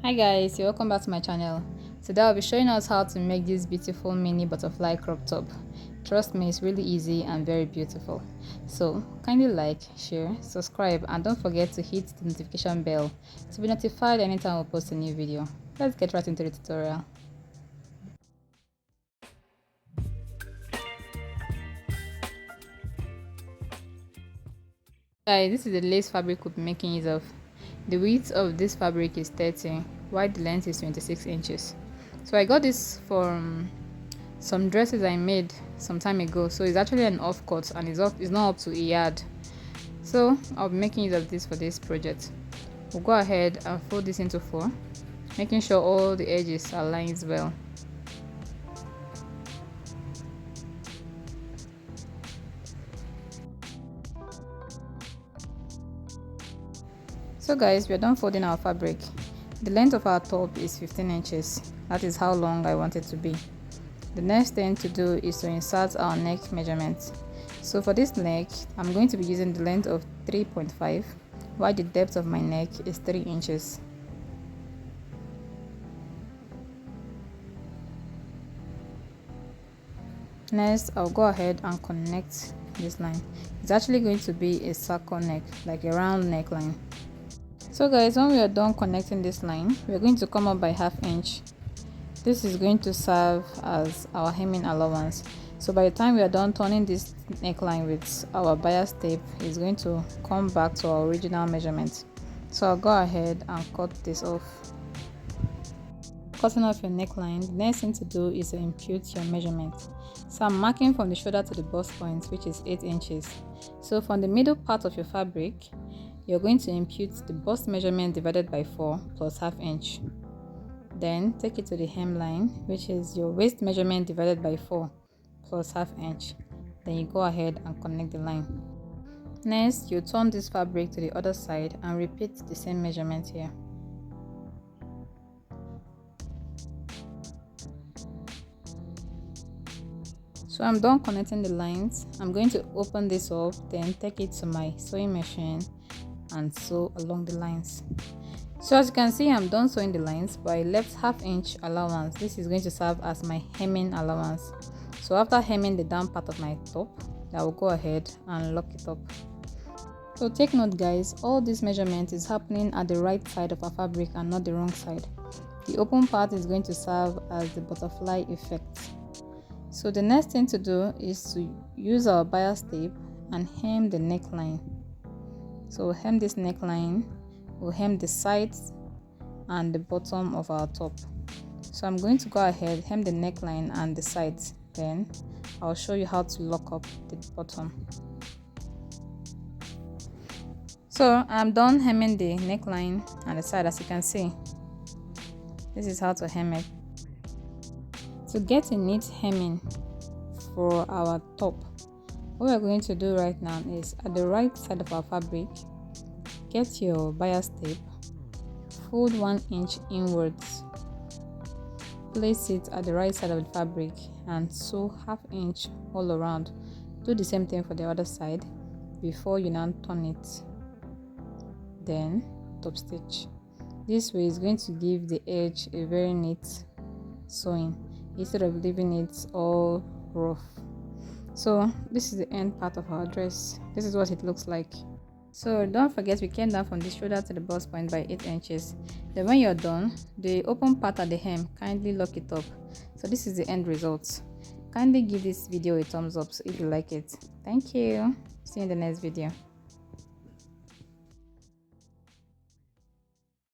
Hi guys, welcome back to my channel. Today I'll be showing us how to make this beautiful mini butterfly crop top. Trust me, it's really easy and very beautiful. So kindly like, share, subscribe, and don't forget to hit the notification bell to be notified anytime we post a new video. Let's get right into the tutorial. Guys, this is the lace fabric we'll be making use of. The width of this fabric is 30, while the length is 26 inches. So I got this from some dresses I made some time ago. So it's actually an off cut and it's not up to a yard. So I'll be making use of this for this project. We'll go ahead and fold this into 4, making sure all the edges align well. So guys, we are done folding our fabric. The length of our top is 15 inches. That is how long I want it to be. The next thing to do is to insert our neck measurement. So for this neck, I'm going to be using the length of 3.5, while the depth of my neck is 3 inches. Next, I'll go ahead and connect this line. It's actually going to be a circle neck, like a round neckline. So guys, when we are done connecting this line, we are going to come up by ½ inch. This is going to serve as our hemming allowance. So by the time we are done turning this neckline with our bias tape, it's going to come back to our original measurement. So I'll go ahead and cut this off. Cutting off your neckline, the next thing to do is to impute your measurement. So I'm marking from the shoulder to the bust point, which is 8 inches. So from the middle part of your fabric, you're going to impute the bust measurement divided by 4 plus ½ inch. Then take it to the hemline, which is your waist measurement divided by 4 plus ½ inch. Then you go ahead and connect the line. Next, you turn this fabric to the other side and repeat the same measurement here. So I'm done connecting the lines. I'm going to open this up, then take it to my sewing machine and sew along the lines. So as you can see, I'm done sewing the lines, but I left ½ inch allowance. This is going to serve as my hemming allowance. So after hemming the down part of my top, I will go ahead and lock it up. So take note guys, all this measurement is happening at the right side of our fabric and not the wrong side. The open part is going to serve as the butterfly effect. So the next thing to do is to use our bias tape and hem the neckline. So hem this neckline, we'll hem the sides and the bottom of our top. So I'm going to go ahead, hem the neckline and the sides, then I'll show you how to lock up the bottom. So I'm done hemming the neckline and the side. As you can see, this is how to hem it. To get a neat hemming for our top, what we're going to do right now is at the right side of our fabric, get your bias tape, fold 1 inch inwards, place it at the right side of the fabric and sew ½ inch all around. Do the same thing for the other side before you now turn it. Then top stitch. This way is going to give the edge a very neat sewing instead of leaving it all rough. So this is the end part of our dress. This is what it looks like. So don't forget, we came down from the shoulder to the bust point by 8 inches. Then when you're done, the open part at the hem, kindly lock it up. So this is the end result. Kindly give this video a thumbs up if you like it. Thank you. See you in the next video.